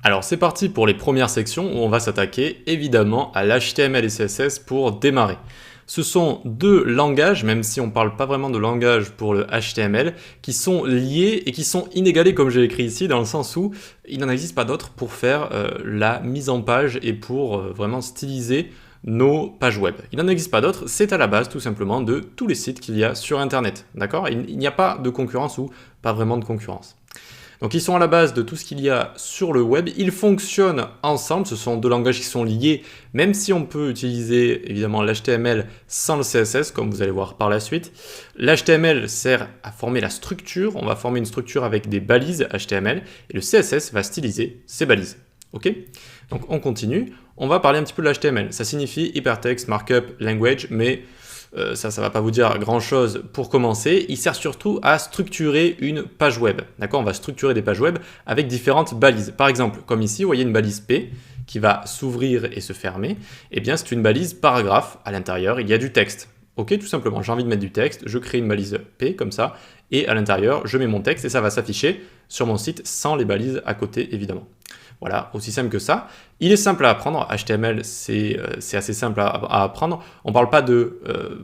Alors c'est parti pour les premières sections où on va s'attaquer évidemment à l'HTML et CSS pour démarrer. Ce sont deux langages, même si on ne parle pas vraiment de langage pour le HTML, qui sont liés et qui sont inégalés comme j'ai écrit ici, dans le sens où il n'en existe pas d'autres pour faire la mise en page et pour vraiment styliser nos pages web. Il n'en existe pas d'autres, c'est à la base tout simplement de tous les sites qu'il y a sur Internet. D'accord ? Il n'y a pas de concurrence ou pas vraiment de concurrence. Donc ils sont à la base de tout ce qu'il y a sur le web, ils fonctionnent ensemble, ce sont deux langages qui sont liés, même si on peut utiliser évidemment l'HTML sans le CSS, comme vous allez voir par la suite. L'HTML sert à former la structure, on va former une structure avec des balises HTML, et le CSS va styliser ces balises. Ok ? Donc on continue, on va parler un petit peu de l'HTML, ça signifie Hypertext Markup Language, mais ça va pas vous dire grand chose pour commencer. Il sert surtout à structurer une page web. D'accord ? On va structurer des pages web avec différentes balises. Par exemple, comme ici, vous voyez une balise P qui va s'ouvrir et se fermer. Eh bien, c'est une balise paragraphe. À l'intérieur, il y a du texte. Ok, tout simplement, j'ai envie de mettre du texte, je crée une balise P comme ça, et à l'intérieur, je mets mon texte et ça va s'afficher sur mon site sans les balises à côté, évidemment. Voilà, aussi simple que ça. Il est simple à apprendre. HTML, c'est assez simple à apprendre. On ne parle pas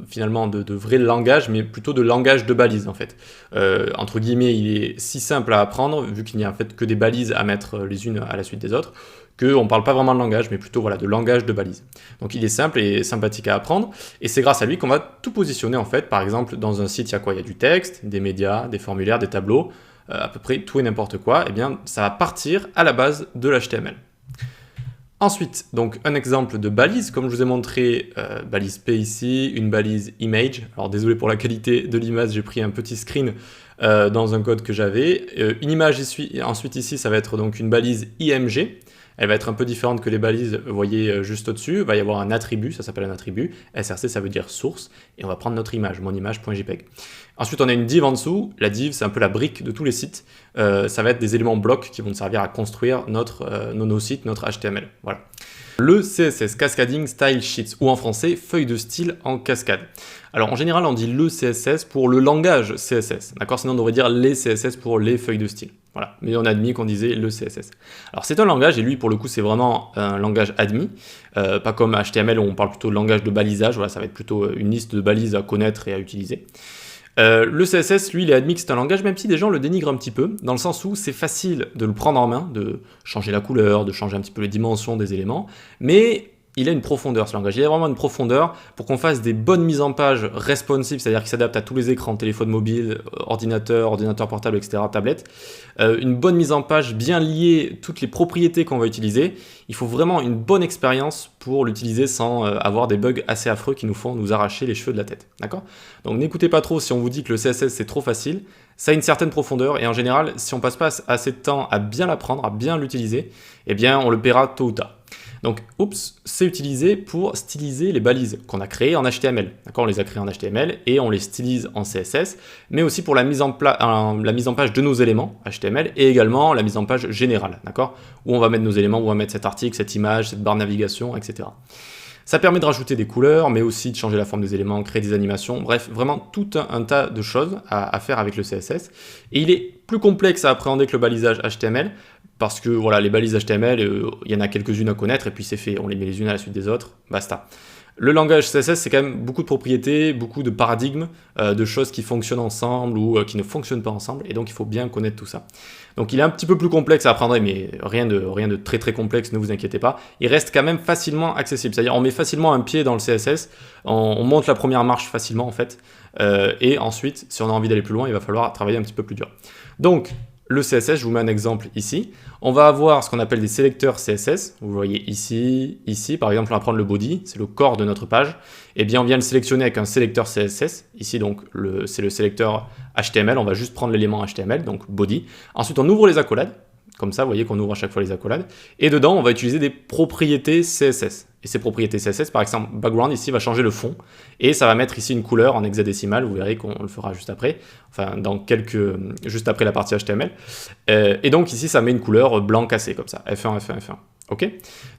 finalement de vrai langage, mais plutôt de langage de balises en fait. Entre guillemets, il est si simple à apprendre, vu qu'il n'y a en fait que des balises à mettre les unes à la suite des autres, qu'on ne parle pas vraiment de langage, mais plutôt voilà, de langage de balises. Donc il est simple et sympathique à apprendre, et c'est grâce à lui qu'on va tout positionner en fait. Par exemple, dans un site, il y a quoi ? Il y a du texte, des médias, des formulaires, des tableaux, à peu près tout et n'importe quoi, eh bien ça va partir à la base de l'HTML. Ensuite, donc un exemple de balise, comme je vous ai montré, balise P ici, une balise image. Alors désolé pour la qualité de l'image, j'ai pris un petit screen dans un code que j'avais. Une image ensuite ici, ça va être donc une balise IMG. Elle va être un peu différente que les balises, vous voyez juste au-dessus. Il va y avoir un attribut, ça s'appelle un attribut. SRC, ça veut dire source. Et on va prendre notre image, mon image.jpg. Ensuite, on a une div en dessous. La div, c'est un peu la brique de tous les sites. Ça va être des éléments blocs qui vont nous servir à construire nos sites, notre HTML. Voilà. Le CSS, Cascading Style Sheets, ou en français, feuille de style en cascade. Alors en général, on dit le CSS pour le langage CSS, d'accord ? Sinon on devrait dire les CSS pour les feuilles de style. Voilà, mais on a admis qu'on disait le CSS. Alors c'est un langage, et lui pour le coup c'est vraiment un langage admis, pas comme HTML où on parle plutôt de langage de balisage, voilà, ça va être plutôt une liste de balises à connaître et à utiliser. Le CSS, lui, il est admis que c'est un langage, même si des gens le dénigrent un petit peu, dans le sens où c'est facile de le prendre en main, de changer la couleur, de changer un petit peu les dimensions des éléments, mais il a une profondeur, ce langage. Il a vraiment une profondeur pour qu'on fasse des bonnes mises en page responsive, c'est-à-dire qu'il s'adapte à tous les écrans, téléphone mobile, ordinateur portable, etc., tablette. Une bonne mise en page bien liée, toutes les propriétés qu'on va utiliser. Il faut vraiment une bonne expérience pour l'utiliser sans avoir des bugs assez affreux qui nous font nous arracher les cheveux de la tête. D'accord ? Donc n'écoutez pas trop si on vous dit que le CSS c'est trop facile. Ça a une certaine profondeur et en général, si on passe pas assez de temps à bien l'apprendre, à bien l'utiliser, eh bien on le paiera tôt ou tard. Donc, c'est utilisé pour styliser les balises qu'on a créées en HTML. D'accord ? On les a créées en HTML et on les stylise en CSS, mais aussi pour la mise en page de nos éléments HTML et également la mise en page générale, d'accord ? Où on va mettre nos éléments, où on va mettre cet article, cette image, cette barre de navigation, etc. Ça permet de rajouter des couleurs, mais aussi de changer la forme des éléments, créer des animations, bref, vraiment tout un tas de choses à faire avec le CSS. Et il est plus complexe à appréhender que le balisage HTML, parce que voilà, les balises HTML, il y en a quelques-unes à connaître, et puis c'est fait, on les met les unes à la suite des autres, basta. Le langage CSS, c'est quand même beaucoup de propriétés, beaucoup de paradigmes, de choses qui fonctionnent ensemble ou qui ne fonctionnent pas ensemble, et donc il faut bien connaître tout ça. Donc il est un petit peu plus complexe à apprendre, mais rien de très très complexe, ne vous inquiétez pas. Il reste quand même facilement accessible, c'est-à-dire on met facilement un pied dans le CSS, on monte la première marche facilement en fait, et ensuite, si on a envie d'aller plus loin, il va falloir travailler un petit peu plus dur. Donc, le CSS, je vous mets un exemple ici. On va avoir ce qu'on appelle des sélecteurs CSS. Vous voyez ici, par exemple, on va prendre le body, c'est le corps de notre page. Eh bien, on vient le sélectionner avec un sélecteur CSS. Ici, donc, c'est le sélecteur HTML. On va juste prendre l'élément HTML, donc body. Ensuite, on ouvre les accolades. Comme ça, vous voyez qu'on ouvre à chaque fois les accolades. Et dedans, on va utiliser des propriétés CSS. Et ces propriétés CSS, par exemple, background, ici, va changer le fond. Et ça va mettre ici une couleur en hexadécimal. Vous verrez qu'on le fera juste après. Enfin, juste après la partie HTML. Et donc, ici, ça met une couleur blanc cassé, comme ça. F1, F1, F1. Ok,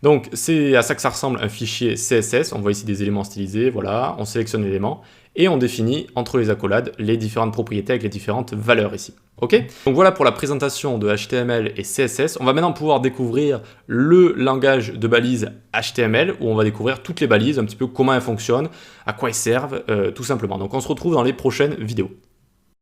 donc c'est à ça que ça ressemble un fichier CSS. On voit ici des éléments stylisés, voilà, on sélectionne l'élément et on définit entre les accolades les différentes propriétés avec les différentes valeurs ici. Ok, donc voilà pour la présentation de HTML et CSS. On va maintenant pouvoir découvrir le langage de balises HTML où on va découvrir toutes les balises, un petit peu comment elles fonctionnent, à quoi elles servent, tout simplement. Donc on se retrouve dans les prochaines vidéos.